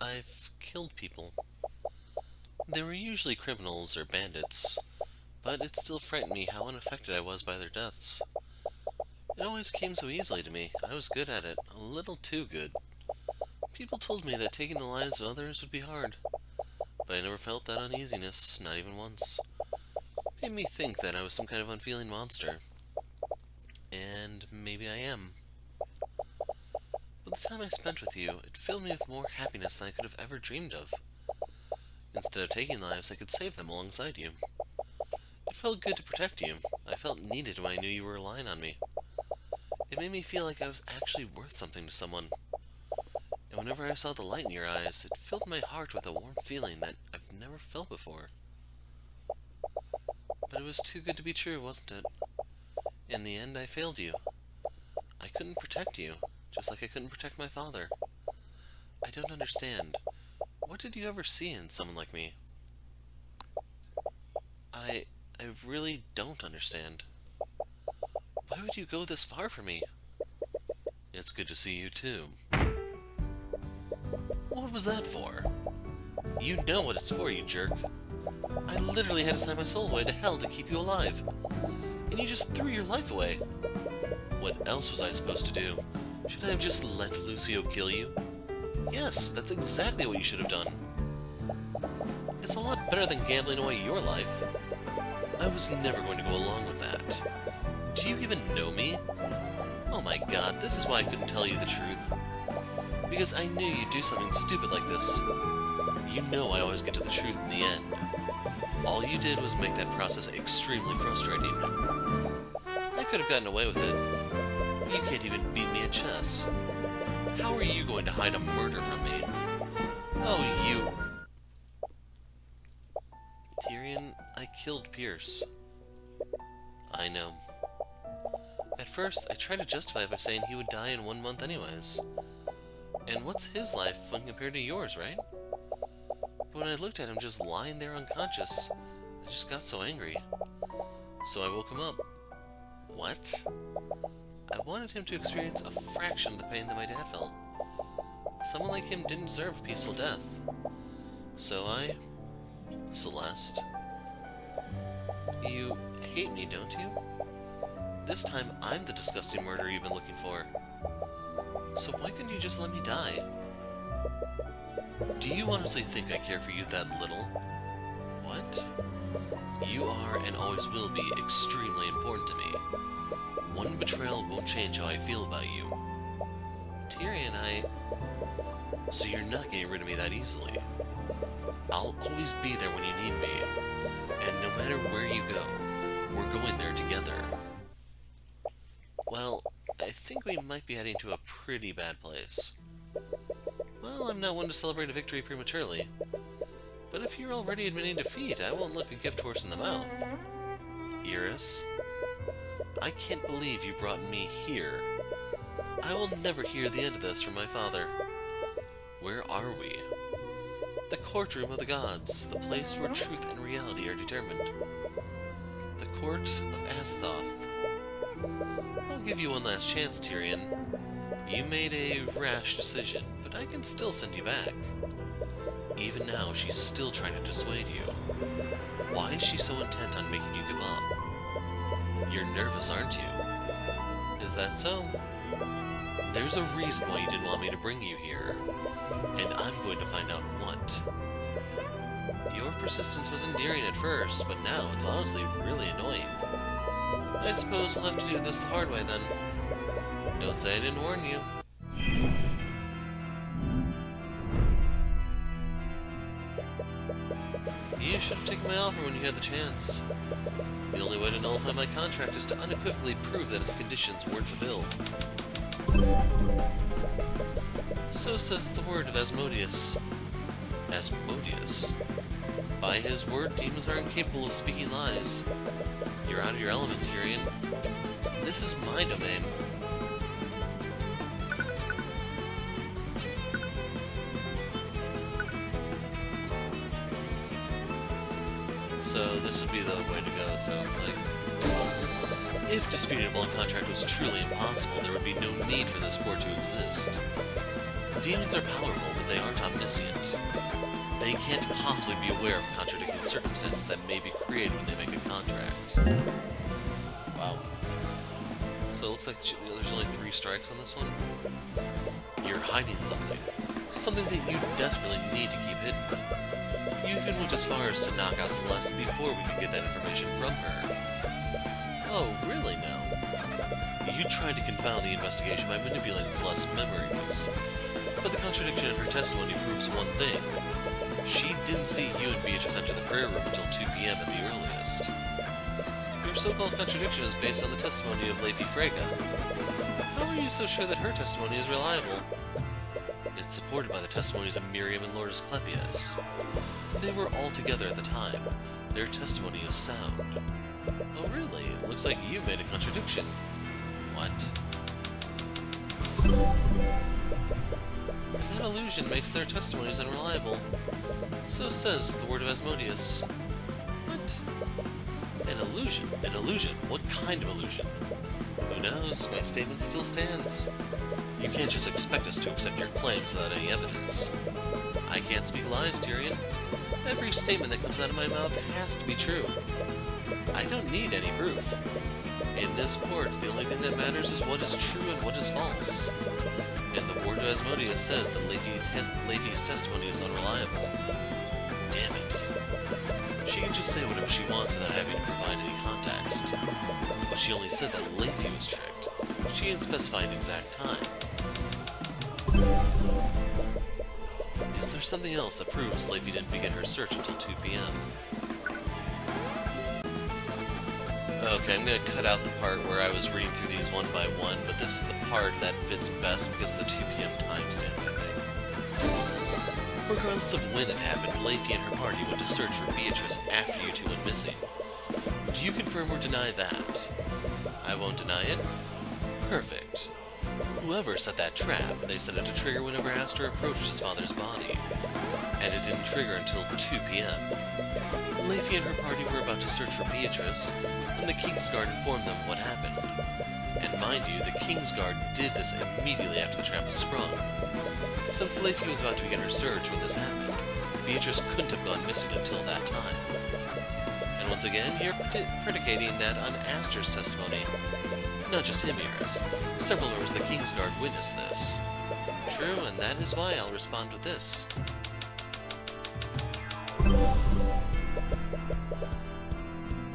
I've killed people. They were usually criminals or bandits, but it still frightened me how unaffected I was by their deaths. It always came so easily to me. I was good at it, a little too good. People told me that taking the lives of others would be hard, but I never felt that uneasiness, not even once. It made me think that I was some kind of unfeeling monster. And maybe I am. But the time I spent with you, it filled me with more happiness than I could have ever dreamed of. Instead of taking lives, I could save them alongside you. It felt good to protect you. I felt needed when I knew you were relying on me. It made me feel like I was actually worth something to someone. And whenever I saw the light in your eyes, it filled my heart with a warm feeling that I've never felt before. But it was too good to be true, wasn't it? In the end, I failed you. I couldn't protect you, just like I couldn't protect my father. I don't understand. What did you ever see in someone like me? I really don't understand. Why would you go this far for me? It's good to see you too. What was that for? You know what it's for, you jerk. I literally had to sign my soul away to hell to keep you alive. And you just threw your life away. What else was I supposed to do? Should I have just let Lucio kill you? Yes, that's exactly what you should have done. It's a lot better than gambling away your life. I was never going to go along with that. Do you even know me? Oh my god, this is why I couldn't tell you the truth. Because I knew you'd do something stupid like this. You know I always get to the truth in the end. All you did was make that process extremely frustrating. I could have gotten away with it. You can't even beat me at chess. How are you going to hide a murder from me? Oh, you... Tyrion, I killed Pierce. I know. At first, I tried to justify it by saying he would die in 1 month anyways. And what's his life when compared to yours, right? But when I looked at him just lying there unconscious, I just got so angry. So I woke him up. What? I wanted him to experience a fraction of the pain that my dad felt. Someone like him didn't deserve a peaceful death. So I... Celeste. You hate me, don't you? This time I'm the disgusting murderer you've been looking for. So why couldn't you just let me die? Do you honestly think I care for you that little? What? You are and always will be extremely important to me. One betrayal won't change how I feel about you. Tyrion, So you're not getting rid of me that easily. I'll always be there when you need me. And no matter where you go, we're going there together. Well, I think we might be heading to a pretty bad place. Well, I'm not one to celebrate a victory prematurely. But if you're already admitting defeat, I won't look a gift horse in the mouth. Eris? I can't believe you brought me here. I will never hear the end of this from my father. Where are we? The courtroom of the gods, the place where truth and reality are determined. The court of Azathoth. I'll give you one last chance, Tyrion. You made a rash decision, but I can still send you back. Even now, she's still trying to dissuade you. Why is she so intent on making you give up? You're nervous, aren't you? Is that so? There's a reason why you didn't want me to bring you here, and I'm going to find out what. Your persistence was endearing at first, but now it's honestly really annoying. I suppose we'll have to do this the hard way then. Don't say I didn't warn you. You should have taken my offer when you had the chance. The only way to nullify my contract is to unequivocally prove that its conditions weren't fulfilled. So says the word of Asmodeus. Asmodeus? By his word, demons are incapable of speaking lies. You're out of your element, Tyrion. This is my domain. So this would be the way to go, it sounds like. If disputing a blood contract was truly impossible, there would be no need for this court to exist. Demons are powerful, but they aren't omniscient. They can't possibly be aware of contradicting circumstances that may be created when they make a contract. Wow. So it looks like there's only 3 strikes on this one? You're hiding something. Something that you desperately need to keep hidden. You even went as far as to knock out Celeste before we could get that information from her. Oh, really now? You tried to confound the investigation by manipulating Celeste's memories. But the contradiction in her testimony proves one thing. She didn't see you and Beatrice enter the prayer room until 2 p.m. at the earliest. Your so-called contradiction is based on the testimony of Lady Freyga. How are you so sure that her testimony is reliable? It's supported by the testimonies of Miriam and Lourdes Clepius. They were all together at the time. Their testimony is sound. Oh really? It looks like you made a contradiction. What? That illusion makes their testimonies unreliable. So says the word of Asmodeus. What? An illusion? An illusion? What kind of illusion? Who knows? My statement still stands. You can't just expect us to accept your claims without any evidence. I can't speak lies, Tyrion. Every statement that comes out of my mouth has to be true. I don't need any proof. In this court, the only thing that matters is what is true and what is false. And the word of Asmodeus says that Levi's testimony is unreliable. Damn it. She can just say whatever she wants without having to provide any context. But she only said that Levi was tricked. She didn't specify an exact time. Is there something else that proves Levi didn't begin her search until 2 p.m.? Okay, I'm going to cut out the part where I was reading through these one by one, but this is the part that fits best because of the 2 p.m. timestamp, I think. Regardless of when it happened, Levi and her party went to search for Beatrice after you two went missing. Do you confirm or deny that? I won't deny it. Perfect. Whoever set that trap, they set it to trigger whenever Aster approached his father's body. And it didn't trigger until 2 p.m. Levi and her party were about to search for Beatrice, and the Kingsguard informed them what happened. And mind you, the Kingsguard did this immediately after the trap was sprung. Since Levi was about to begin her search when this happened, Beatrice couldn't have gone missing until that time. And once again, you're predicating that on Aster's testimony. Not just him, Eris. Several members of the Kingsguard witnessed this. True, and that is why I'll respond with this.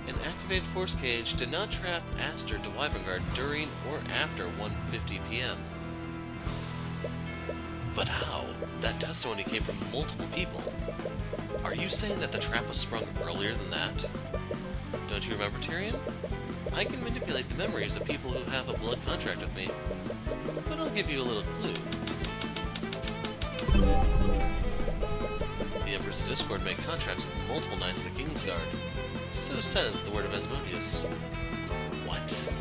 An activated force cage did not trap Aster to Wyverngard during or after 1:50 p.m. But how? That testimony came from multiple people. Are you saying that the trap was sprung earlier than that? Don't you remember, Tyrion? I can manipulate the memories of people who have a blood contract with me. But I'll give you a little clue. The Empress of Discord made contracts with multiple Knights of the Kingsguard. So says the word of Asmodeus. What?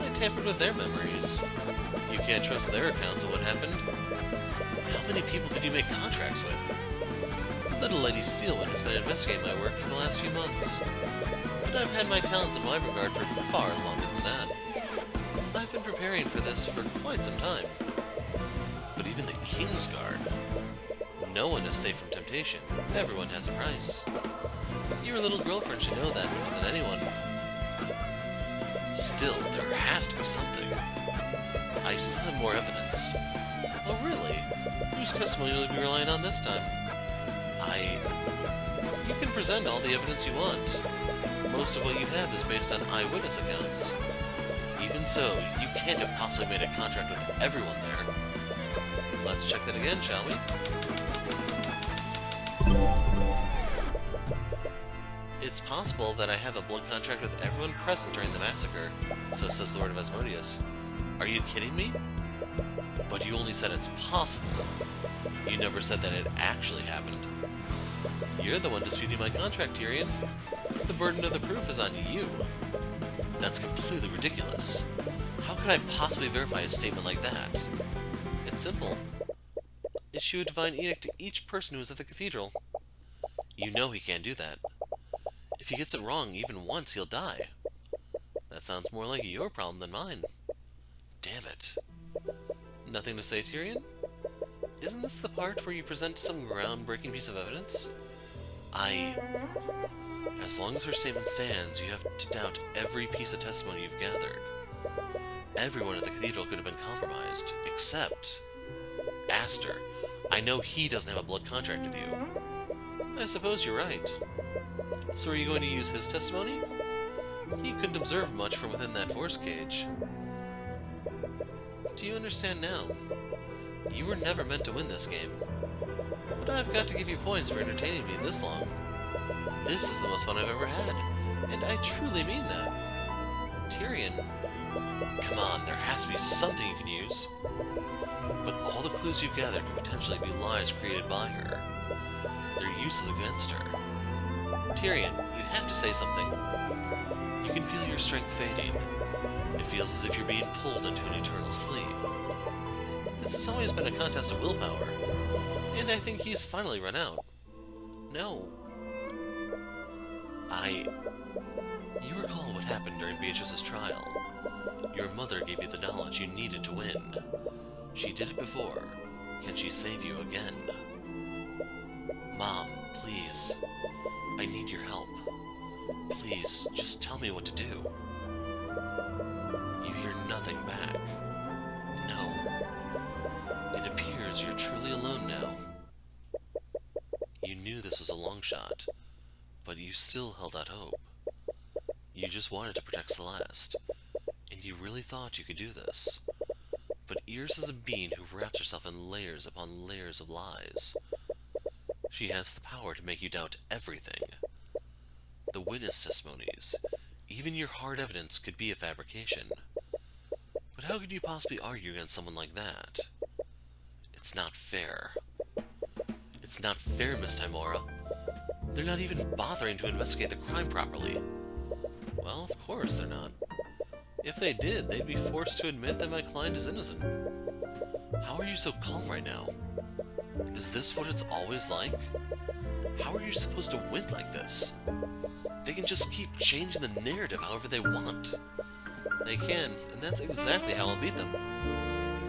I tampered with their memories. You can't trust their accounts of what happened. How many people did you make contracts with? Little Lady Steelwind has been investigating my work for the last few months. But I've had my talents in Wyverngard for far longer than that. I've been preparing for this for quite some time. But even the Kingsguard... No one is safe from temptation. Everyone has a price. Your little girlfriend should know that better than anyone. Still, there has to be something. I still have more evidence. Oh really? Whose testimony will you be relying on this time? You can present all the evidence you want. Most of what you have is based on eyewitness accounts. Even so, you can't have possibly made a contract with everyone there. Let's check that again, shall we? It's possible that I have a blood contract with everyone present during the massacre, so says the Lord of Asmodeus. Are you kidding me? But you only said it's possible. You never said that it actually happened. You're the one disputing my contract, Tyrion. The burden of the proof is on you. That's completely ridiculous. How could I possibly verify a statement like that? It's simple. Issue a divine edict to each person who is at the cathedral. You know he can't do that. If he gets it wrong even once, he'll die. That sounds more like your problem than mine. Damn it. Nothing to say, Tyrion? Isn't this the part where you present some groundbreaking piece of evidence? As long as her statement stands, you have to doubt every piece of testimony you've gathered. Everyone at the cathedral could have been compromised, except Aster. I know he doesn't have a blood contract with you. I suppose you're right. So are you going to use his testimony? He couldn't observe much from within that force cage. Do you understand now? You were never meant to win this game. But I've got to give you points for entertaining me this long. This is the most fun I've ever had, and I truly mean that. Tyrion, come on, there has to be something you can use. But all the clues you've gathered could potentially be lies created by her. They're useless against her. Tyrion, you have to say something. You can feel your strength fading. It feels as if you're being pulled into an eternal sleep. This has always been a contest of willpower, and I think he's finally run out. No. You recall what happened during Beatrice's trial. Your mother gave you the knowledge you needed to win. She did it before. Can she save you again? Mom, please. I need your help. Please, just tell me what to do. You hear nothing back. No. It appears you're truly alone now. You knew this was a long shot, but you still held out hope. You just wanted to protect Celeste, and you really thought you could do this. But Eris is a being who wraps herself in layers upon layers of lies. She has the power to make you doubt everything. The witness testimonies, even your hard evidence, could be a fabrication. But how could you possibly argue against someone like that? It's not fair. It's not fair, Miss Timora. They're not even bothering to investigate the crime properly. Well, of course they're not. If they did, they'd be forced to admit that my client is innocent. How are you so calm right now? Is this what it's always like? How are you supposed to win like this? They can just keep changing the narrative however they want. They can, and that's exactly how I'll beat them.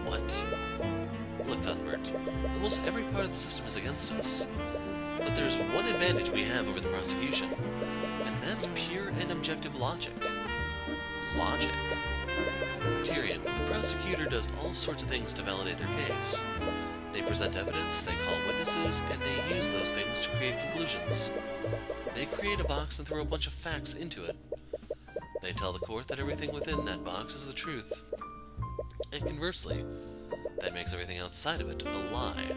What? Look, Cuthbert, almost every part of the system is against us. But there's one advantage we have over the prosecution, and that's pure and objective logic. Logic. Tyrion, the prosecutor does all sorts of things to validate their case. They present evidence, they call witnesses, and they use those things to create conclusions. They create a box and throw a bunch of facts into it. They tell the court that everything within that box is the truth. And conversely, that makes everything outside of it a lie.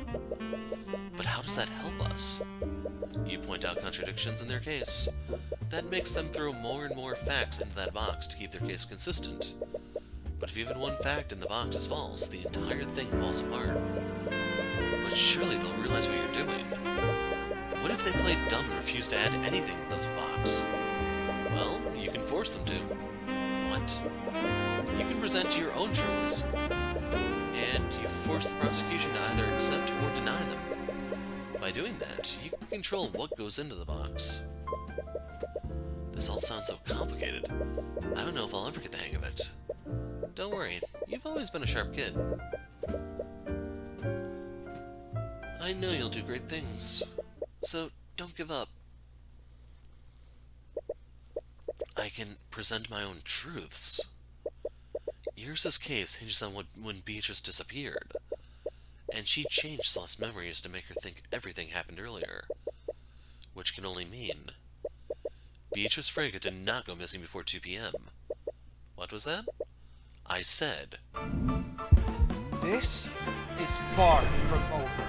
But how does that help us? You point out contradictions in their case. That makes them throw more and more facts into that box to keep their case consistent. But if even one fact in the box is false, the entire thing falls apart. But surely they'll realize what you're doing. What if they played dumb and refused to add anything to those box? Well, you can force them to. What? You can present your own truths. And you force the prosecution to either accept or deny them. By doing that, you can control what goes into the box. This all sounds so complicated. I don't know if I'll ever get the hang of it. Don't worry, you've always been a sharp kid. I know you'll do great things, so don't give up. I can present my own truths. Eris's case hinges on when Beatrice disappeared, and she changed Celeste's memories to make her think everything happened earlier, which can only mean Beatrice Frege did not go missing before 2 p.m. What was that? I said, this is far from over.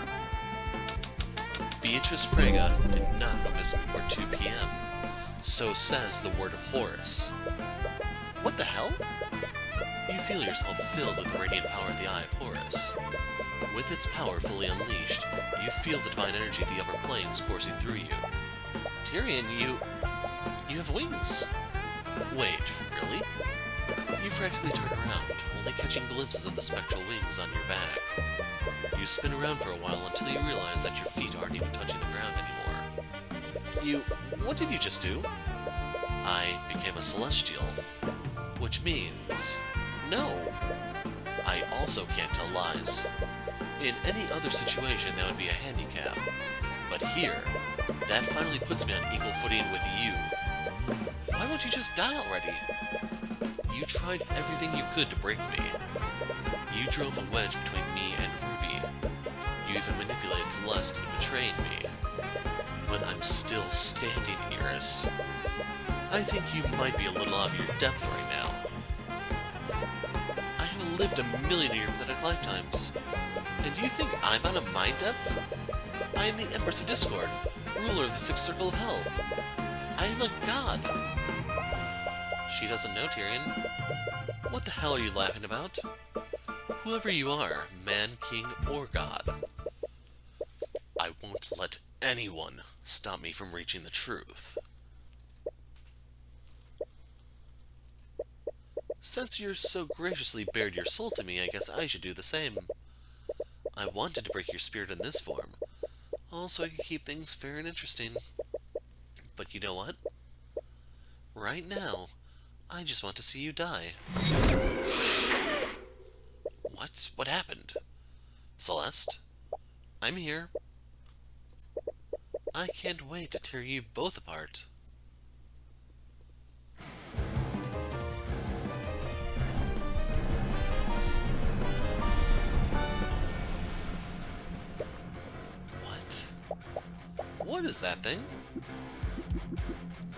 Beatrice Frege did not go missing before 2 p.m. So says the word of Horus. What the hell? You feel yourself filled with the radiant power of the Eye of Horus. With its power fully unleashed, you feel the divine energy of the upper planes coursing through you. Tyrion, you have wings. Wait, really? You practically turn around, only catching glimpses of the spectral wings on your back. You spin around for a while until you realize that your feet aren't even touching the ground anymore. What did you just do? I became a Celestial. Which means, no. I also can't tell lies. In any other situation, that would be a handicap. But here, that finally puts me on equal footing with you. Why won't you just die already? You tried everything you could to break me. You drove a wedge between me and Ruby. You even manipulated Celeste into betraying me. But I'm still standing, Eris. I think you might be a little out of your depth right now. I have lived a million of your pathetic lifetimes. And do you think I'm out of my depth? I am the Empress of Discord, ruler of the Sixth Circle of Hell. I am a god. She doesn't know, Tyrion. What the hell are you laughing about? Whoever you are, man, king, or god, I won't let anyone stop me from reaching the truth. Since you're so graciously bared your soul to me, I guess I should do the same. I wanted to break your spirit in this form, also I could keep things fair and interesting. But you know what? Right now, I just want to see you die. What? What happened? Celeste? I'm here. I can't wait to tear you both apart. What is that thing?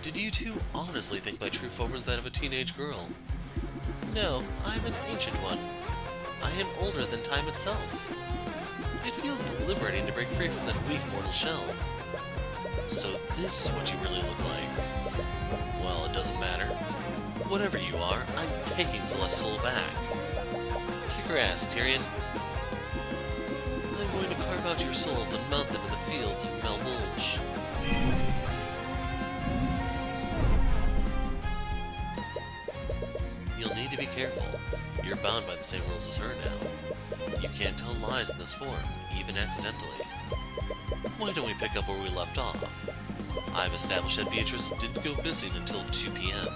Did you two honestly think my true form was that of a teenage girl? No, I'm an ancient one. I am older than time itself. It feels liberating to break free from that weak mortal shell. So this is what you really look like. Well, it doesn't matter. Whatever you are, I'm taking Celeste's soul back. Kick her ass, Tyrion. I'm going to carve out your souls and mount them in the fields of Melbulge. You'll need to be careful. You're bound by the same rules as her now. You can't tell lies in this form, even accidentally. Why don't we pick up where we left off? I've established that Beatrice didn't go missing until 2 p.m.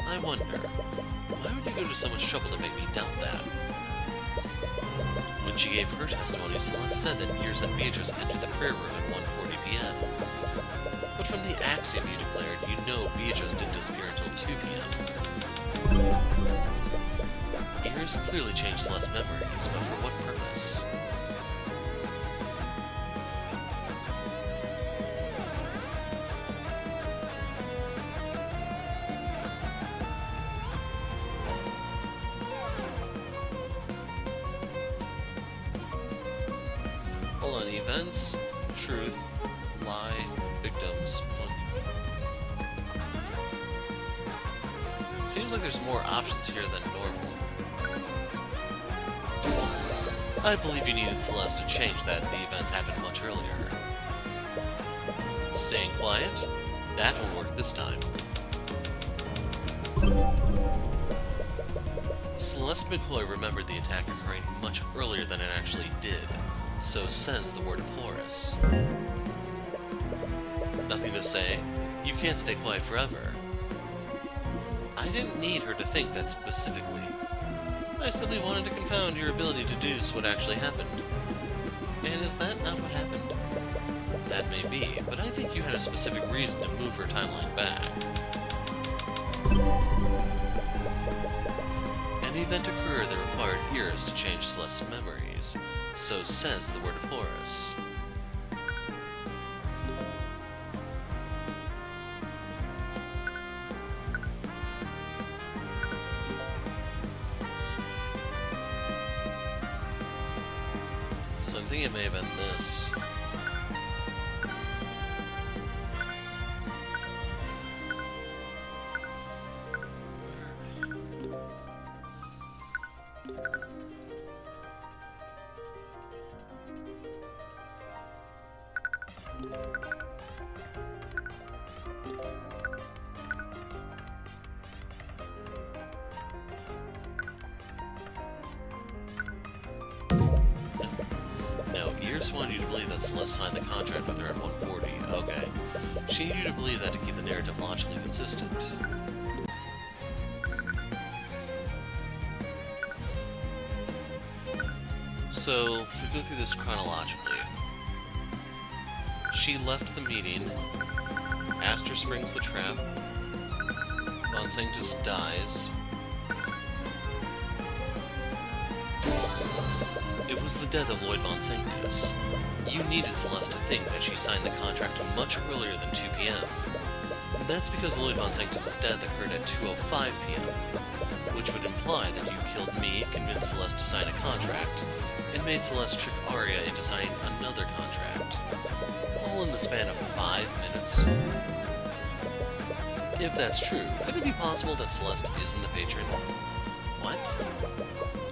I wonder, why would you go to so much trouble to make me doubt that? When she gave her testimony, Celeste said that Eris and Beatrice entered the prayer room at 1:40 p.m. But from the axiom you declared, you know Beatrice didn't disappear until 2 p.m. Eris clearly changed Celeste's memories, but for what purpose? Hold on, events, truth, lie, victims, Seems like there's more options here than normal. I believe you needed Celeste to change that the events happened much earlier. Staying quiet? That won't work this time. Celeste McCoy remembered the attack occurring much earlier than it actually did. So says the word of Horus. Nothing to say? You can't stay quiet forever. I didn't need her to think that specifically. I simply wanted to confound your ability to deduce what actually happened. And is that not what happened? That may be, but I think you had a specific reason to move her timeline back. An event occurred that required Eris to change Celeste's memories. So says the word of Horus. So I think it may have been this. Wanted you to believe that Celeste signed the contract with her at 1:40. Okay. She needed you to believe that to keep the narrative logically consistent. So, if we go through this chronologically, she left the meeting, Aster springs the trap, Von Sanctus dies. It was the death of Lloyd Von Sanctus. You needed Celeste to think that she signed the contract much earlier than 2 p.m. That's because Lloyd Von Sanctus' death occurred at 2:05 p.m., which would imply that you killed me, convinced Celeste to sign a contract, and made Celeste trick Aria into signing another contract. All in the span of 5 minutes. If that's true, could it be possible that Celeste isn't the patron? What?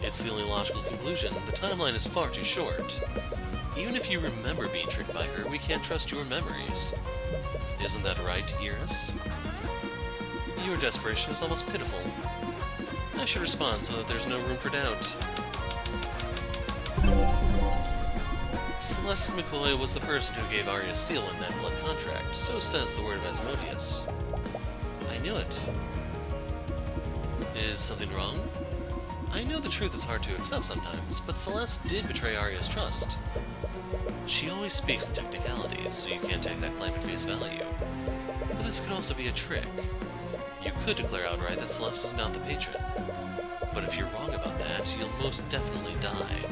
It's the only logical conclusion. The timeline is far too short. Even if you remember being tricked by her, we can't trust your memories. Isn't that right, Eris? Your desperation is almost pitiful. I should respond so that there's no room for doubt. Celeste McCoy was the person who gave Aria Steelman that blood contract, so says the word of Asmodeus. I knew it. Is something wrong? I know the truth is hard to accept sometimes, but Celeste did betray Aria's trust. She always speaks in technicalities, so you can't take that claim at face value. But this could also be a trick. You could declare outright that Celeste is not the patron. But if you're wrong about that, you'll most definitely die.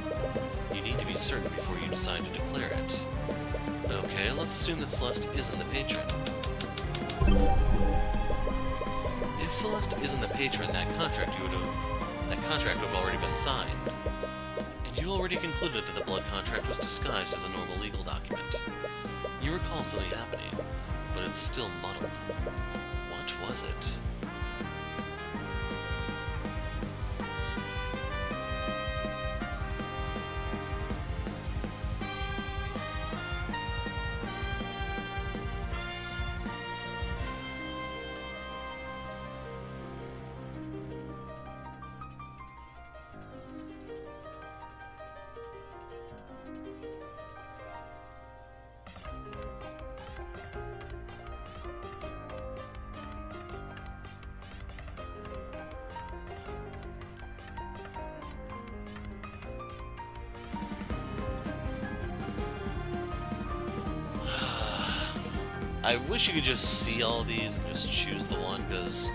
You need to be certain before you decide to declare it. Okay, let's assume that Celeste isn't the patron. If Celeste isn't the patron, that contract would have already been signed. And you already concluded that the blood contract was disguised as a normal legal document. You recall something happening, but it's still muddled. What was it? I wish you could just see all these and just choose the one, because...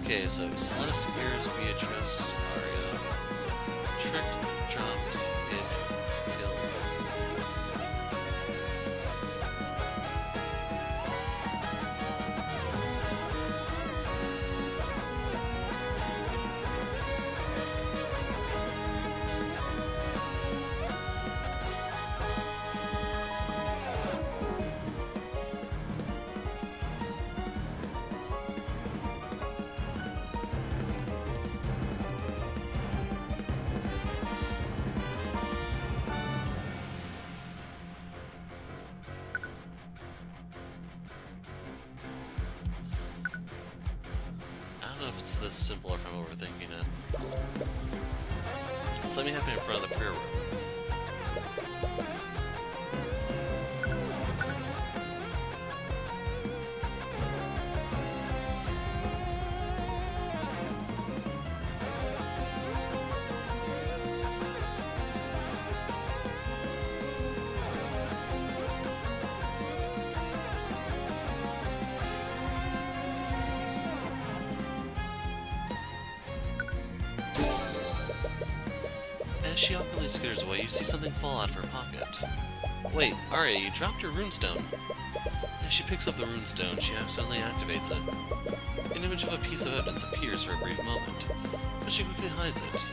Okay, so Celeste, Eris, Beatrice, Aria, tricked, dropped, hit, killed. I don't know if it's this simple or if I'm overthinking it. Just let me happen in front of the prayer room. As she awkwardly skitters away, you see something fall out of her pocket. Wait, Aria, you dropped your runestone. As she picks up the runestone, she accidentally activates it. An image of a piece of evidence appears for a brief moment, but she quickly hides it.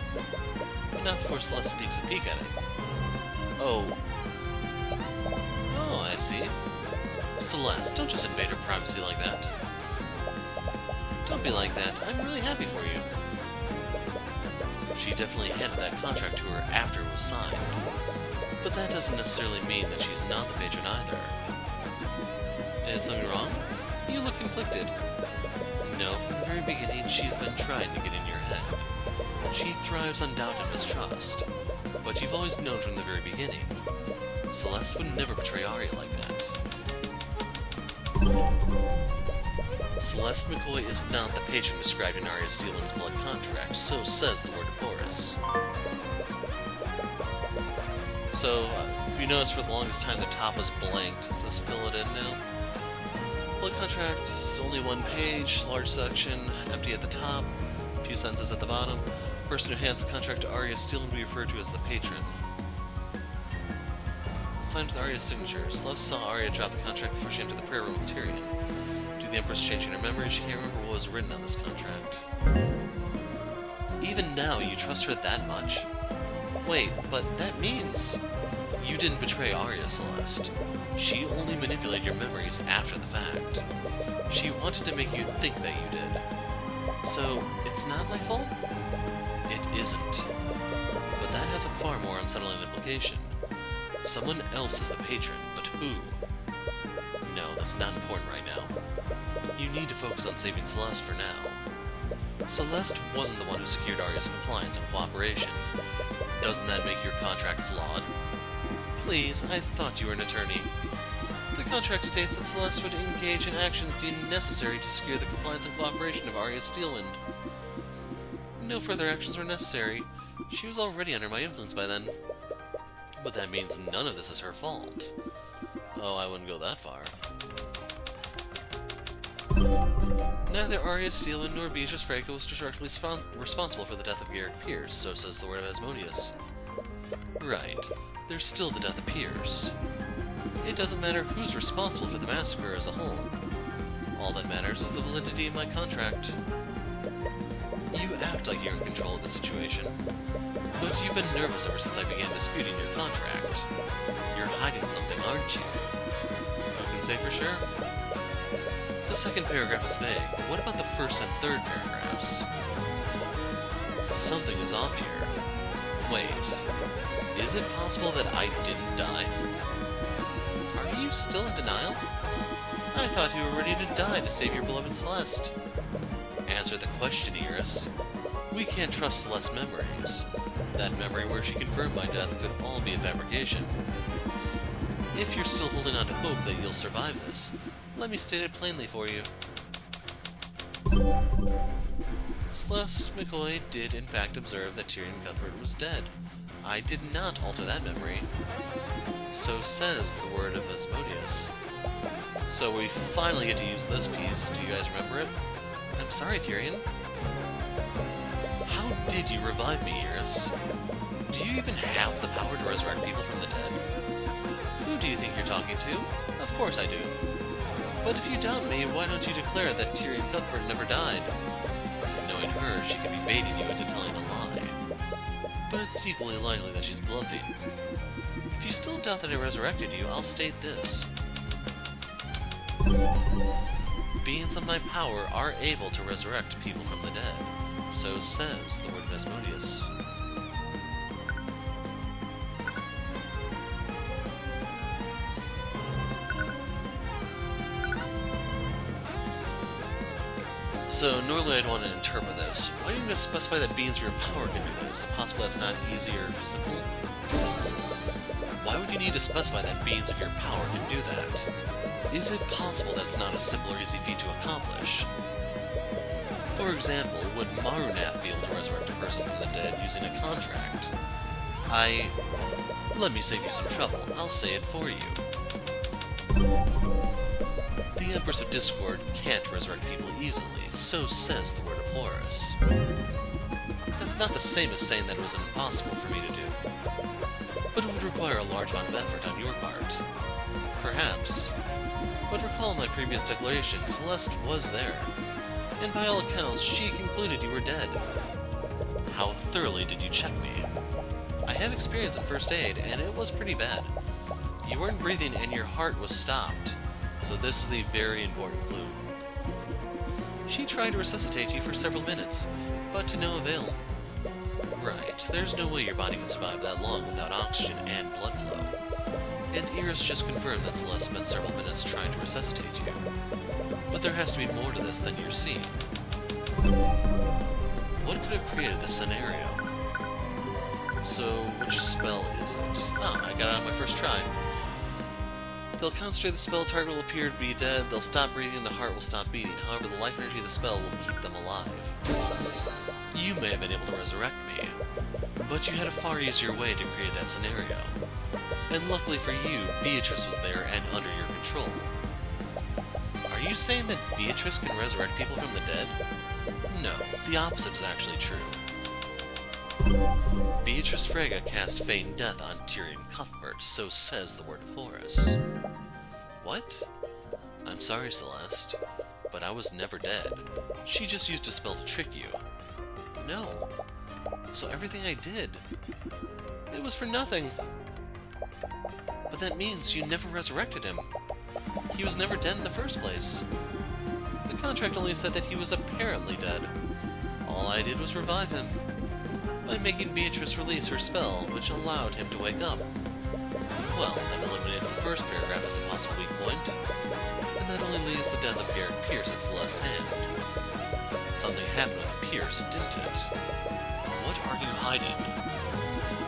But not before Celeste sneaks a peek at it. Oh, I see. Celeste, don't just invade her privacy like that. Don't be like that. I'm really happy for you. She definitely handed that contract to her after it was signed. But that doesn't necessarily mean that she's not the patron either. Is something wrong? You look conflicted. No, from the very beginning, she's been trying to get in your head. She thrives on doubt and mistrust. But you've always known from the very beginning. Celeste would never betray Aria like that. Celeste McCoy is not the patron described in Aria Steelan's blood contract, so says the word of Horus. So, if you notice for the longest time the top is blanked, does this fill it in now? Blood contracts, only one page, large section, empty at the top, a few sentences at the bottom. The person who hands the contract to Aria Steelan will be referred to as the patron. Signed with Aria's signature. Celeste saw Aria drop the contract before she entered the prayer room with Tyrion. Due to the Empress changing her memory, she can't remember what was written on this contract. Even now, you trust her that much? Wait, but that means you didn't betray Aria, Celeste. She only manipulated your memories after the fact. She wanted to make you think that you did. So, it's not my fault? It isn't. But that has a far more unsettling implication. Someone else is the patron, but who? No, that's not important right now. You need to focus on saving Celeste for now. Celeste wasn't the one who secured Aria's compliance and cooperation. Doesn't that make your contract flawed? Please, I thought you were an attorney. The contract states that Celeste would engage in actions deemed necessary to secure the compliance and cooperation of Aria Steelan. No further actions were necessary. She was already under my influence by then. But that means none of this is her fault. Oh, I wouldn't go that far. Neither Aria Steelan nor Beatrice Franco was directly responsible for the death of Garrick Pierce, so says the word of Asmodeus. Right. There's still the death of Pierce. It doesn't matter who's responsible for the massacre as a whole. All that matters is the validity of my contract. You act like you're in control of the situation, but you've been nervous ever since I began disputing your contract. You're hiding something, aren't you? Who can say for sure? The second paragraph is vague. What about the first and third paragraphs? Something is off here. Wait. Is it possible that I didn't die? Are you still in denial? I thought you were ready to die to save your beloved Celeste. Answer the question, Eris. We can't trust Celeste's memories. That memory where she confirmed my death could all be a fabrication. If you're still holding on to hope that you'll survive this, let me state it plainly for you. Celeste McCoy did in fact observe that Tyrion Cuthbert was dead. I did not alter that memory. So says the word of Asmodeus. So we finally get to use this piece. Do you guys remember it? I'm sorry, Tyrion. How did you revive me, Eris? Do you even have the power to resurrect people from the dead? Who do you think you're talking to? Of course I do. But if you doubt me, why don't you declare that Tyrion Cuthbert never died? Knowing her, she could be baiting you into telling a lie. But it's equally likely that she's bluffing. If you still doubt that I resurrected you, I'll state this. Beings of my power are able to resurrect people from the dead. So says the word of Asmodeus. So, normally I'd want to interpret this. Why do you specify that beings of your power can do that? Is it possible that's not easy or simple? Why would you need to specify that beings of your power can do that? Is it possible that it's not a simple or easy feat to accomplish? For example, would Marunath be able to resurrect a person from the dead using a contract? Let me save you some trouble. I'll say it for you. The Empress of Discord can't resurrect people easily, so says the word of Horus. That's not the same as saying that it was impossible for me to do. But it would require a large amount of effort on your part. Perhaps. But recall my previous declaration, Celeste was there. And by all accounts, she concluded you were dead. How thoroughly did you check me? I have experience in first aid, and it was pretty bad. You weren't breathing and your heart was stopped. So this is the very important clue. She tried to resuscitate you for several minutes, but to no avail. Right, there's no way your body can survive that long without oxygen and blood flow. And Eris just confirmed that Celeste spent several minutes trying to resuscitate you. But there has to be more to this than you're seeing. What could have created this scenario? So, which spell is it? Ah, I got it on my first try. They'll concentrate the spell, target will appear to be dead, they'll stop breathing, the heart will stop beating. However, the life energy of the spell will keep them alive. You may have been able to resurrect me, but you had a far easier way to create that scenario. And luckily for you, Beatrice was there and under your control. Are you saying that Beatrice can resurrect people from the dead? No, the opposite is actually true. Beatrice Frege cast Feign Death on Tyrion Cuthbert, so says the word of Horus. What? I'm sorry, Celeste, but I was never dead. She just used a spell to trick you. No. So everything I did, it was for nothing. But that means you never resurrected him. He was never dead in the first place. The contract only said that he was apparently dead. All I did was revive him, by making Beatrice release her spell, which allowed him to wake up. Well, that eliminates the first paragraph as a possible weak point, and that only leaves the death of Garrett Pierce at Celeste's hand. Something happened with Pierce, didn't it? What are you hiding?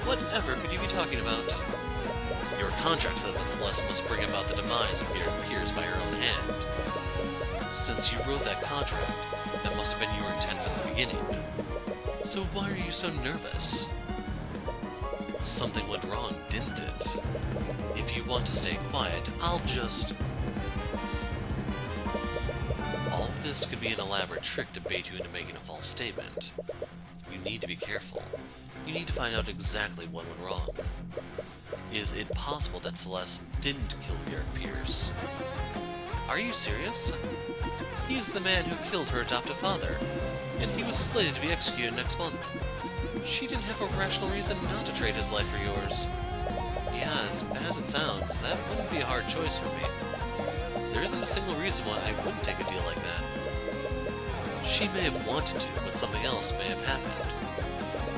Whatever could you be talking about? Your contract says that Celeste must bring about the demise of Garrett Pierce by her own hand. Since you wrote that contract, that must have been your intent from the beginning. So why are you so nervous? Something went wrong, didn't it? If you want to stay quiet, I'll just... All of this could be an elaborate trick to bait you into making a false statement. You need to be careful. You need to find out exactly what went wrong. Is it possible that Celeste didn't kill Garrett Pierce? Are you serious? He's the man who killed her adoptive father, and he was slated to be executed next month. She didn't have a rational reason not to trade his life for yours. Yeah, as bad as it sounds, that wouldn't be a hard choice for me. There isn't a single reason why I wouldn't take a deal like that. She may have wanted to, but something else may have happened.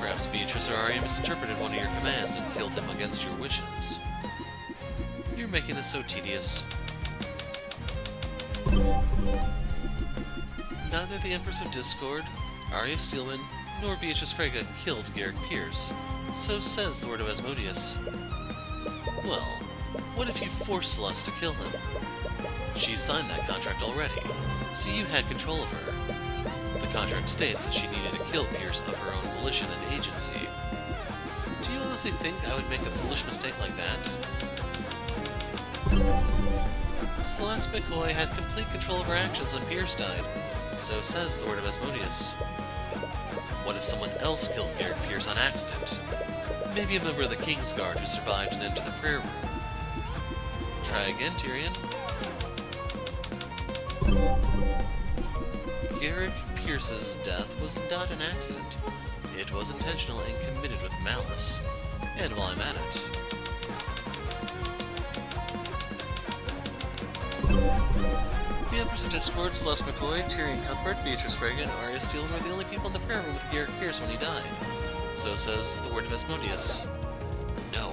Perhaps Beatrice or Aria misinterpreted one of your commands and killed him against your wishes. You're making this so tedious. Neither the Empress of Discord, Aria Steelman, nor Beatrice Frege killed Garrett Pierce, so says the word of Asmodeus. Well, what if you forced Celeste to kill him? She signed that contract already, so you had control of her. The contract states that she needed to kill Pierce of her own volition and agency. Do you honestly think I would make a foolish mistake like that? Celeste McCoy had complete control of her actions when Pierce died, so says the word of Asmodeus. What if someone else killed Garrett Pierce on accident? Maybe a member of the King's Guard who survived and entered the prayer room. Try again, Tyrion. Garrett Pierce's death was not an accident. It was intentional and committed with malice. And while I'm at it... The Empress of Discord, Celeste McCoy, Tyrion Cuthbert, Beatrice Frege, and Aria Steelman were the only people in the prayer room with Garrett Pierce when he died. So says the word of Asmodeus. No.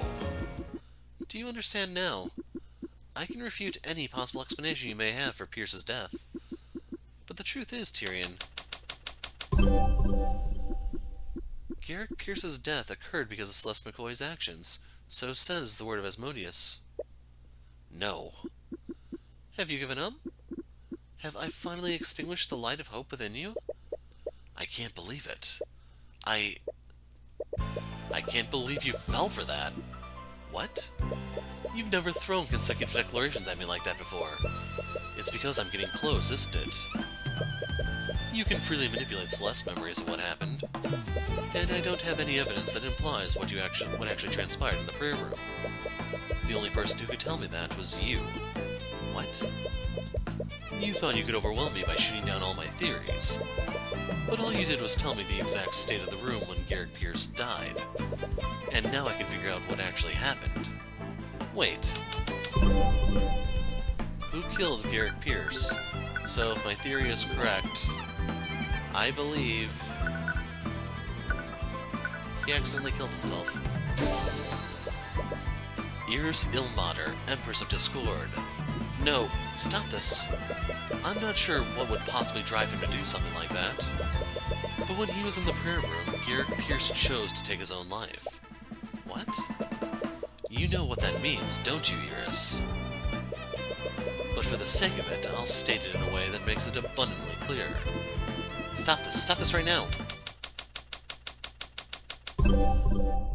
Do you understand now? I can refute any possible explanation you may have for Pierce's death. But the truth is, Tyrion, Garrett Pierce's death occurred because of Celeste McCoy's actions. So says the word of Asmodeus. No. Have you given up? Have I finally extinguished the light of hope within you? I can't believe it. I can't believe you fell for that. What? You've never thrown consecutive declarations at me like that before. It's because I'm getting close, isn't it? You can freely manipulate Celeste's memories of what happened, and I don't have any evidence that implies what actually transpired in the prayer room. The only person who could tell me that was you. What? You thought you could overwhelm me by shooting down all my theories, but all you did was tell me the exact state of the room when Garrett Pierce died, and now I can figure out what actually happened. Wait. Who killed Garrett Pierce? So if my theory is correct, I believe he accidentally killed himself. Eris Ilmater, Empress of Discord. No, stop this. I'm not sure what would possibly drive him to do something like that. But when he was in the prayer room, Garrett Pierce chose to take his own life. What? You know what that means, don't you, Eris? for the sake of it, I'll state it in a way that makes it abundantly clear. Stop this right now!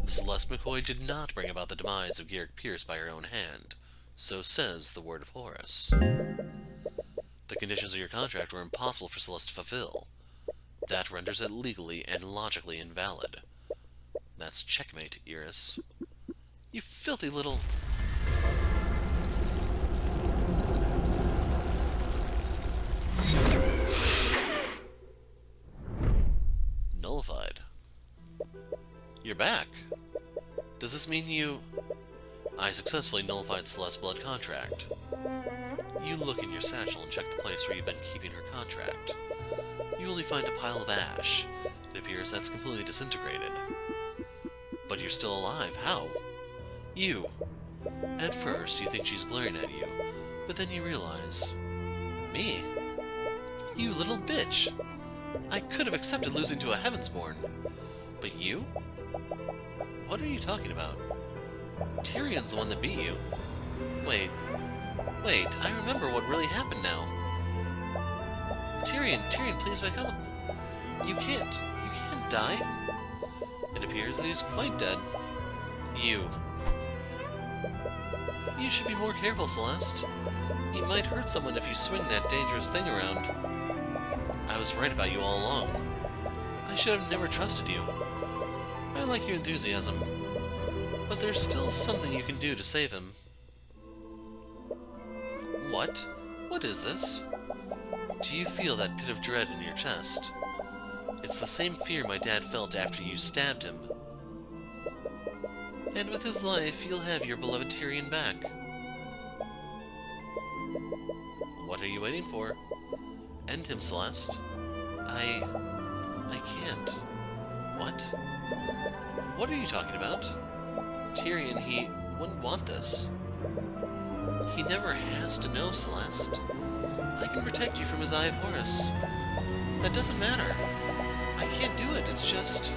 Celeste McCoy did not bring about the demise of Garrick Pierce by her own hand, so says the word of Horus. The conditions of your contract were impossible for Celeste to fulfill. That renders it legally and logically invalid. That's checkmate, Eris. You filthy little... Nullified. You're back. Does this mean you... I successfully nullified Celeste's blood contract. You look in your satchel and check the place where you've been keeping her contract. You only find a pile of ash. It appears that's completely disintegrated. But you're still alive. How? You. At first, you think she's glaring at you, but then you realize... Me? You little bitch! I could have accepted losing to a Heavensborn. But you? What are you talking about? Tyrion's the one that beat you. Wait, I remember what really happened now. Tyrion, please wake up. You can't die. It appears that he's quite dead. You should be more careful, Celeste. You might hurt someone if you swing that dangerous thing around. I was right about you all along. I should have never trusted you. I like your enthusiasm, but there's still something you can do to save him. What? What is this? Do you feel that pit of dread in your chest? It's the same fear my dad felt after you stabbed him. And with his life, you'll have your beloved Tyrion back. What are you waiting for? End him, Celeste. I can't. What? What are you talking about? Tyrion, he wouldn't want this. He never has to know, Celeste. I can protect you from his Eye of Horus. That doesn't matter. I can't do it, it's just...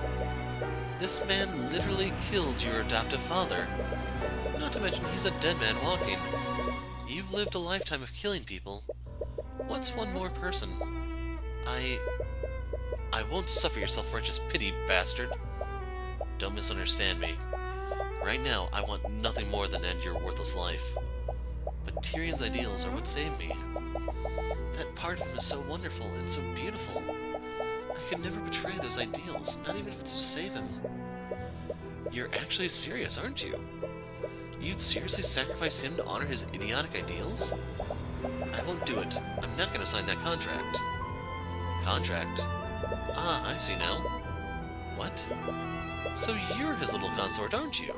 This man literally killed your adoptive father. Not to mention he's a dead man walking. You've lived a lifetime of killing people. What's one more person? I won't suffer your self-righteous pity, bastard. Don't misunderstand me. Right now, I want nothing more than end your worthless life. But Tyrion's ideals are what saved me. That part of him is so wonderful and so beautiful. I could never betray those ideals, not even if it's to save him. You're actually serious, aren't you? You'd seriously sacrifice him to honor his idiotic ideals? I won't do it. I'm not going to sign that contract. Contract? Ah, I see now. What? So you're his little consort, aren't you?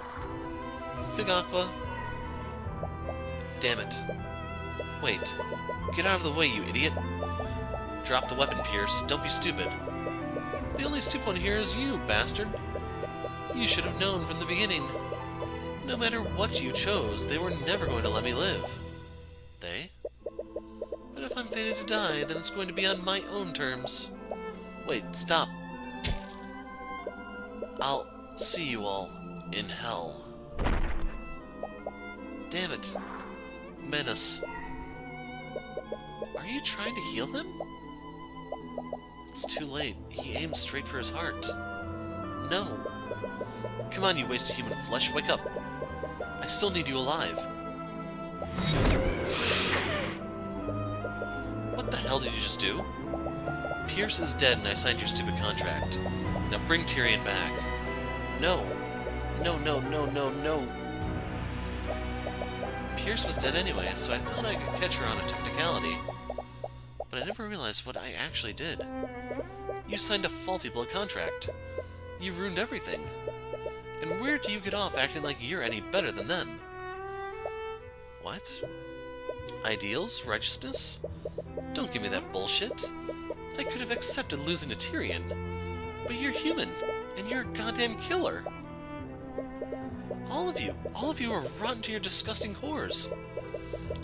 Fig Aqua? Damn it. Wait. Get out of the way, you idiot. Drop the weapon, Pierce. Don't be stupid. The only stupid one here is you, bastard. You should have known from the beginning. No matter what you chose, they were never going to let me live. They? But if I'm fated to die, then it's going to be on my own terms. Wait, stop. I'll see you all in hell. Damn it. Menace. Are you trying to heal him? It's too late. He aimed straight for his heart. No. Come on, you waste of human flesh. Wake up. I still need you alive. What the hell did you just do? Pierce is dead and I signed your stupid contract. Now bring Tyrion back. No. No, no, no, no, no. Pierce was dead anyway, so I thought I could catch her on a technicality. But I never realized what I actually did. You signed a faulty blood contract. You ruined everything. And where do you get off acting like you're any better than them? What? Ideals? Righteousness? Don't give me that bullshit. I could have accepted losing to Tyrion. But you're human, and you're a goddamn killer. All of you are rotten to your disgusting cores.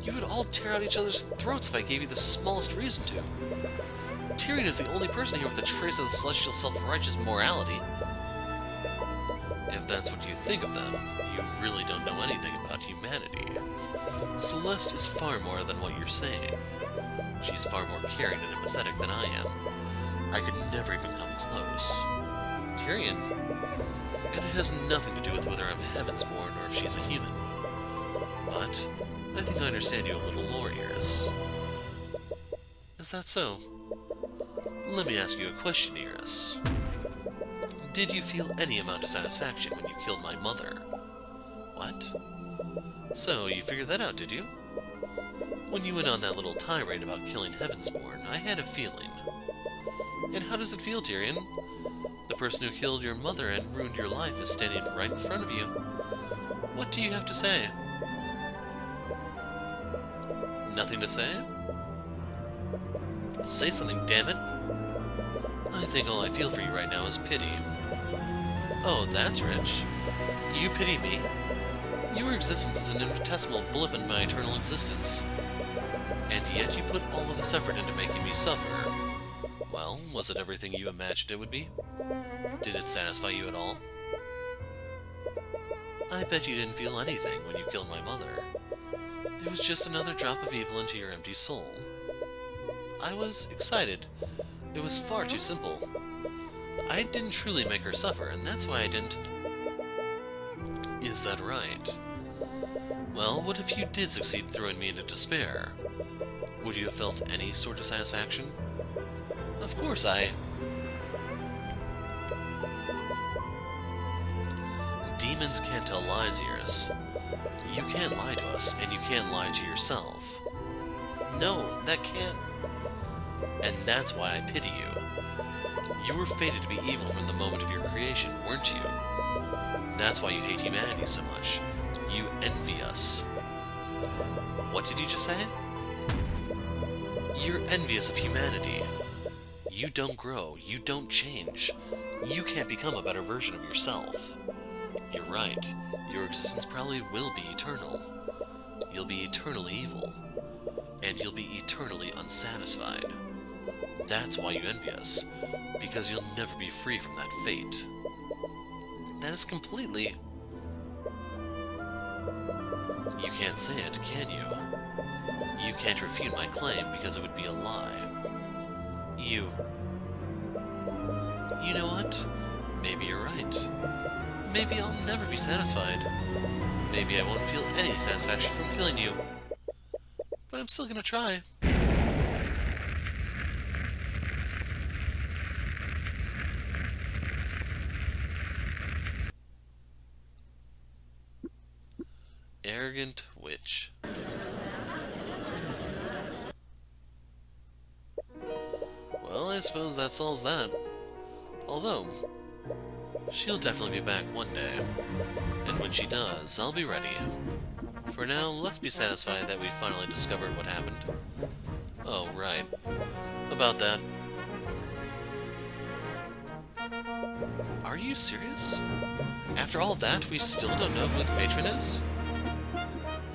You would all tear out each other's throats if I gave you the smallest reason to. Tyrion is the only person here with a trace of the celestial self-righteous morality. If that's what you think of them, you really don't know anything about humanity. Celeste is far more than what you're saying. She's far more caring and empathetic than I am. I could never even come close. Tyrion? And it has nothing to do with whether I'm Heavensborn or if she's a human. But I think I understand you a little more, Eris. Is that so? Let me ask you a question, Eris. Did you feel any amount of satisfaction when you killed my mother? What? So, you figured that out, did you? When you went on that little tirade about killing Heavensborn, I had a feeling. And how does it feel, Tyrion? The person who killed your mother and ruined your life is standing right in front of you. What do you have to say? Nothing to say? Say something, damn it! I think all I feel for you right now is pity. Oh, that's rich. You pity me? Your existence is an infinitesimal blip in my eternal existence. And yet you put all of this effort into making me suffer. Well, was it everything you imagined it would be? Did it satisfy you at all? I bet you didn't feel anything when you killed my mother. It was just another drop of evil into your empty soul. I was excited. It was far too simple. I didn't truly make her suffer, and that's why I didn't... Is that right? Well, what if you did succeed throwing me into despair? Would you have felt any sort of satisfaction? Of course Demons can't tell lies, Eris. You can't lie to us, and you can't lie to yourself. No, that can't... And that's why I pity you. You were fated to be evil from the moment of your creation, weren't you? That's why you hate humanity so much. You envy us. What did you just say? You're envious of humanity. You don't grow. You don't change. You can't become a better version of yourself. You're right. Your existence probably will be eternal. You'll be eternally evil. And you'll be eternally unsatisfied. That's why you envy us. Because you'll never be free from that fate. That is completely... You can't say it, can you? You can't refute my claim because it would be a lie. You know what? Maybe you're right. Maybe I'll never be satisfied. Maybe I won't feel any satisfaction from killing you. But I'm still gonna try. Arrogant witch. Well, I suppose that solves that. Although, she'll definitely be back one day. And when she does, I'll be ready. For now, let's be satisfied that we finally discovered what happened. Oh, right. About that. Are you serious? After all that, we still don't know who the patron is?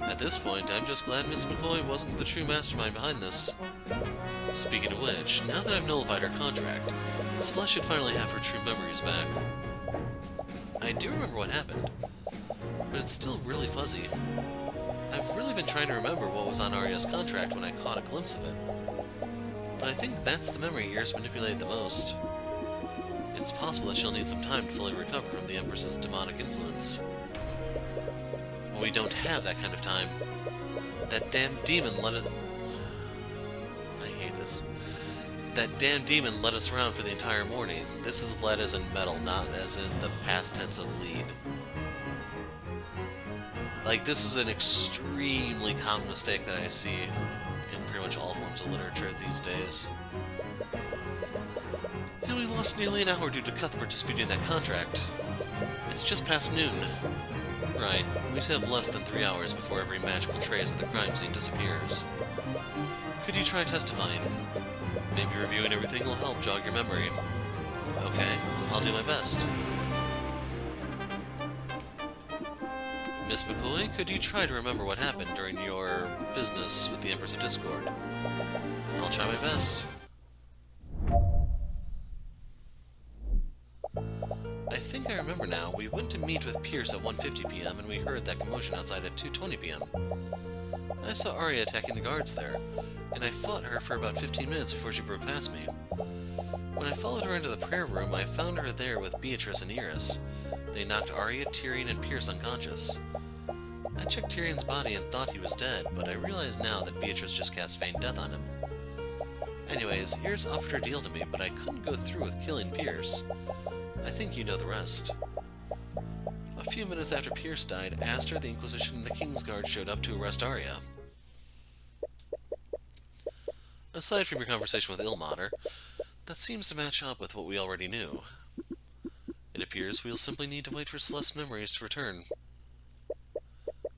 At this point, I'm just glad Miss McCoy wasn't the true mastermind behind this. Speaking of which, now that I've nullified her contract, Celeste should finally have her true memories back. I do remember what happened, but it's still really fuzzy. I've really been trying to remember what was on Aria's contract when I caught a glimpse of it. But I think that's the memory Eris manipulated the most. It's possible that she'll need some time to fully recover from the Empress's demonic influence. But we don't have that kind of time. That damn demon let it... I hate this. That damn demon led us around for the entire morning. This is led as in metal, not as in the past tense of lead. Like, this is an extremely common mistake that I see in pretty much all forms of literature these days. And we lost nearly an hour due to Cuthbert disputing that contract. It's just past noon. Right, we have less than 3 hours before every magical trace of the crime scene disappears. Could you try testifying? Maybe reviewing everything will help jog your memory. Okay, I'll do my best. Miss McCoy, could you try to remember what happened during your business with the Empress of Discord? I'll try my best. I think I remember now. now. We went to meet with Pierce at 1:50 p.m. and we heard that commotion outside at 2:20 p.m. I saw Aria attacking the guards there, and I fought her for about 15 minutes before she broke past me. When I followed her into the prayer room, I found her there with Beatrice and Eris. They knocked Aria, Tyrion, and Pierce unconscious. I checked Tyrion's body and thought he was dead, but I realize now that Beatrice just cast feigned death on him. Anyways, Eris offered her deal to me, but I couldn't go through with killing Pierce. I think you know the rest. A few minutes after Pierce died, Aster, the Inquisition, and the Kingsguard showed up to arrest Aria. Aside from your conversation with Ilmater, that seems to match up with what we already knew. It appears we'll simply need to wait for Celeste's memories to return.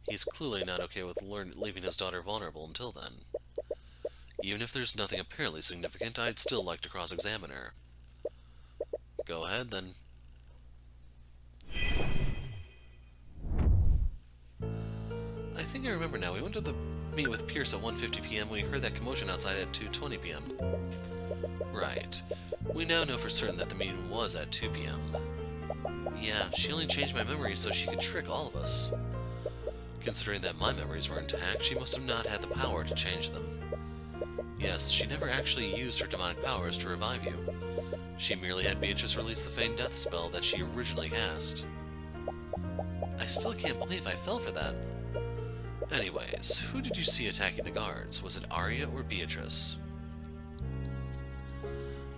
He's clearly not okay with leaving his daughter vulnerable until then. Even if there's nothing apparently significant, I'd still like to cross-examine her. Go ahead, then. I think I remember now. We went to meet with Pierce at 1:50 p.m. We heard that commotion outside at 2:20 p.m. Right. We now know for certain that the meeting was at 2 p.m. Yeah, she only changed my memories so she could trick all of us. Considering that my memories were intact, she must have not had the power to change them. Yes, she never actually used her demonic powers to revive you. She merely had Beatrice release the feigned death spell that she originally cast. I still can't believe I fell for that. Anyways, who did you see attacking the guards? Was it Aria or Beatrice?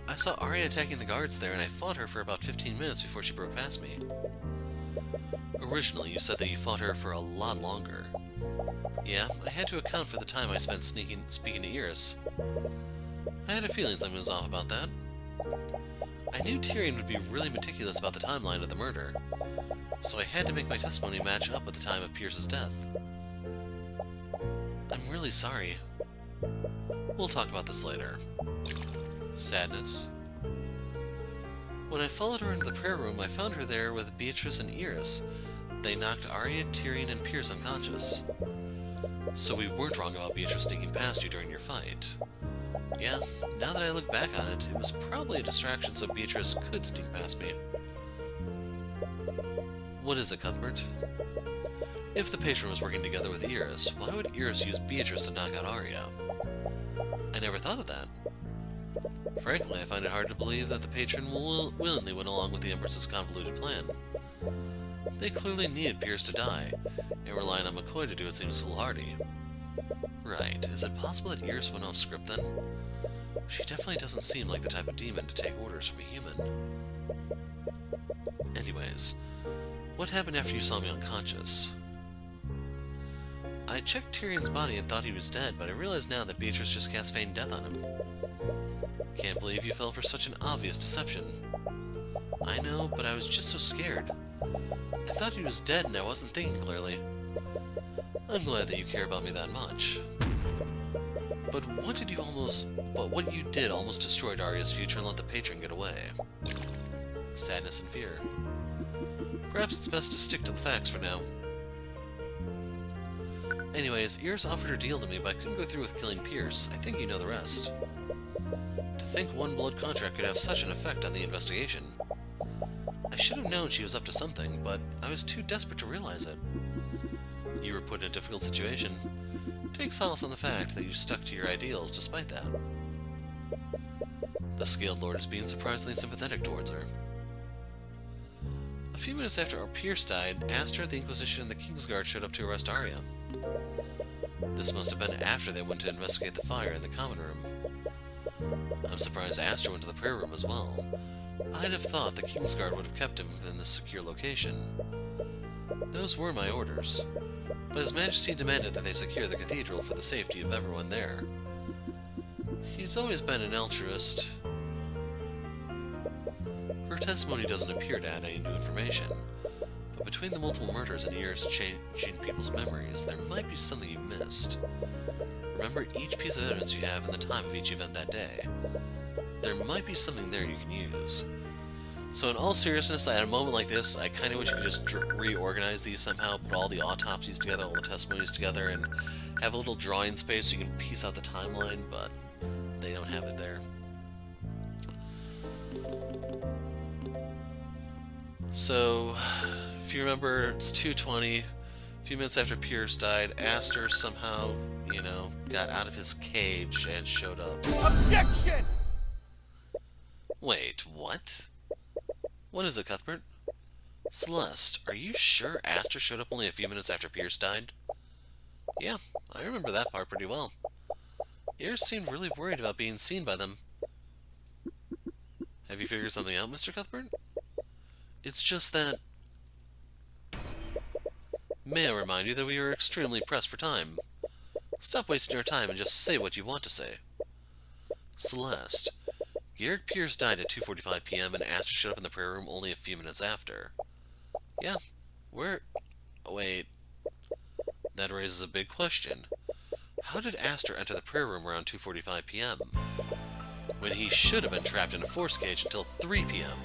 I saw Aria attacking the guards there, and I fought her for about 15 minutes before she broke past me. Originally, you said that you fought her for a lot longer. Yeah, I had to account for the time I spent speaking to Eris. I had a feeling something was off about that. I knew Tyrion would be really meticulous about the timeline of the murder, so I had to make my testimony match up with the time of Pierce's death. I'm really sorry. We'll talk about this later. Sadness. When I followed her into the prayer room, I found her there with Beatrice and Eris. They knocked Aria, Tyrion, and Pierce unconscious. So we weren't wrong about Beatrice sneaking past you during your fight. Yeah, now that I look back on it, it was probably a distraction so Beatrice could sneak past me. What is it, Cuthbert? If the patron was working together with Eris, why would Eris use Beatrice to knock out Aria? I never thought of that. Frankly, I find it hard to believe that the patron willingly went along with the Empress's convoluted plan. They clearly needed Pierce to die, and relying on McCoy to do it seems foolhardy. Right, is it possible that Eris went off script then? She definitely doesn't seem like the type of demon to take orders from a human. Anyways, what happened after you saw me unconscious? I checked Tyrion's body and thought he was dead, but I realize now that Beatrice just cast feigned death on him. Can't believe you fell for such an obvious deception. I know, but I was just so scared. I thought he was dead and I wasn't thinking clearly. I'm glad that you care about me that much. But what you did almost destroyed Aria's future and let the patron get away. Sadness and fear. Perhaps it's best to stick to the facts for now. Anyways, Eris offered her deal to me, but I couldn't go through with killing Pierce. I think you know the rest. To think one blood contract could have such an effect on the investigation. I should have known she was up to something, but I was too desperate to realize it. You were put in a difficult situation. Take solace in the fact that you stuck to your ideals despite that. The Scaled Lord is being surprisingly sympathetic towards her. A few minutes after Pierce died, Aster, the Inquisition, and the Kingsguard showed up to arrest Aria. This must have been after they went to investigate the fire in the common room. I'm surprised Aster went to the prayer room as well. I'd have thought the Kingsguard would have kept him in this secure location. Those were my orders, but His Majesty demanded that they secure the cathedral for the safety of everyone there. He's always been an altruist. Her testimony doesn't appear to add any new information, but between the multiple murders and Eris changing people's memories, there might be something you missed. Remember each piece of evidence you have and the time of each event that day. There might be something there you can use. So in all seriousness, at a moment like this, I kind of wish you could just reorganize these somehow, put all the autopsies together, all the testimonies together, and have a little drawing space so you can piece out the timeline, but they don't have it there. So, if you remember, it's 2:20. A few minutes after Pierce died, Aster somehow, got out of his cage and showed up. Objection! Wait, what? What is it, Cuthbert? Celeste, are you sure Aster showed up only a few minutes after Pierce died? Yeah, I remember that part pretty well. Eris seemed really worried about being seen by them. Have you figured something out, Mr. Cuthbert? It's just that... May I remind you that we are extremely pressed for time. Stop wasting your time and just say what you want to say. Celeste, Garrick Pierce died at 2:45 p.m. and Aster showed up in the prayer room only a few minutes after. Yeah, wait. That raises a big question. How did Aster enter the prayer room around 2:45 p.m. when he should have been trapped in a force cage until 3 p.m.?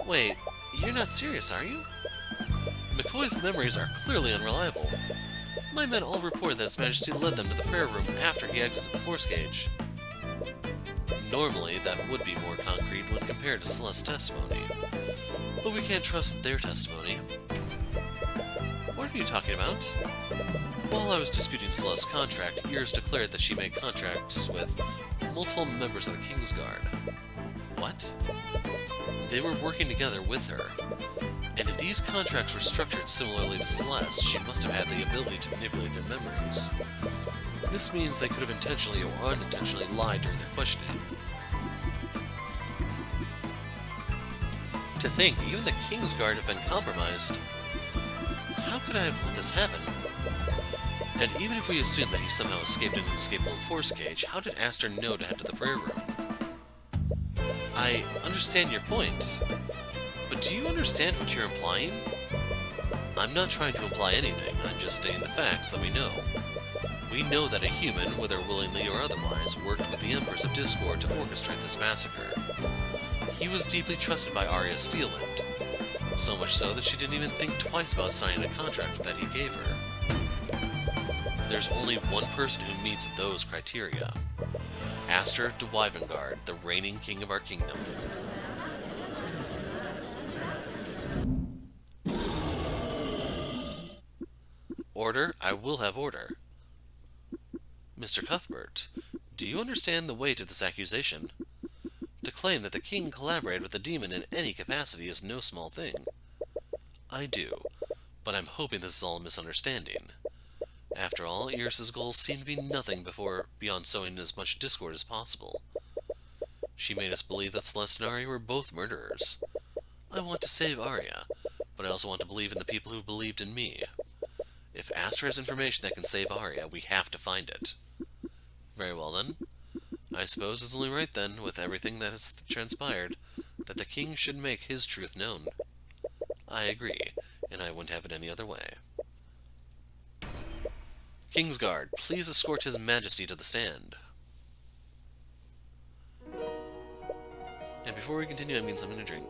Wait, you're not serious, are you? McCoy's memories are clearly unreliable. My men all reported that His Majesty led them to the prayer room after he exited the force cage. Normally, that would be more concrete when compared to Celeste's testimony, but we can't trust their testimony. What are you talking about? While I was disputing Celeste's contract, Eris declared that she made contracts with multiple members of the Kingsguard. What? They were working together with her. And if these contracts were structured similarly to Celeste, she must have had the ability to manipulate their memories. This means they could have intentionally or unintentionally lied during their questioning. To think, even the Kingsguard have been compromised. How could I have let this happen? And even if we assume that he somehow escaped in an escapable force cage, how did Aster know to head to the prayer room? I understand your point, but do you understand what you're implying? I'm not trying to imply anything, I'm just stating the facts that we know. We know that a human, whether willingly or otherwise, worked with the Empress of Discord to orchestrate this massacre. He was deeply trusted by Aria Steelwind, so much so that she didn't even think twice about signing a contract that he gave her. There's only one person who meets those criteria. Aster de Wyvengard, the reigning king of our kingdom. Order, I will have order. Mr. Cuthbert, do you understand the weight of this accusation? To claim that the king collaborated with the demon in any capacity is no small thing. I do, but I'm hoping this is all a misunderstanding. After all, Eris's goals seem to be nothing beyond sowing as much discord as possible. She made us believe that Celeste and Aria were both murderers. I want to save Aria, but I also want to believe in the people who believed in me. If Aster has information that can save Aria, we have to find it. Very well then. I suppose it's only right then, with everything that has transpired, that the king should make his truth known. I agree, and I wouldn't have it any other way. Kingsguard, please escort His Majesty to the stand. And before we continue, I mean something to drink.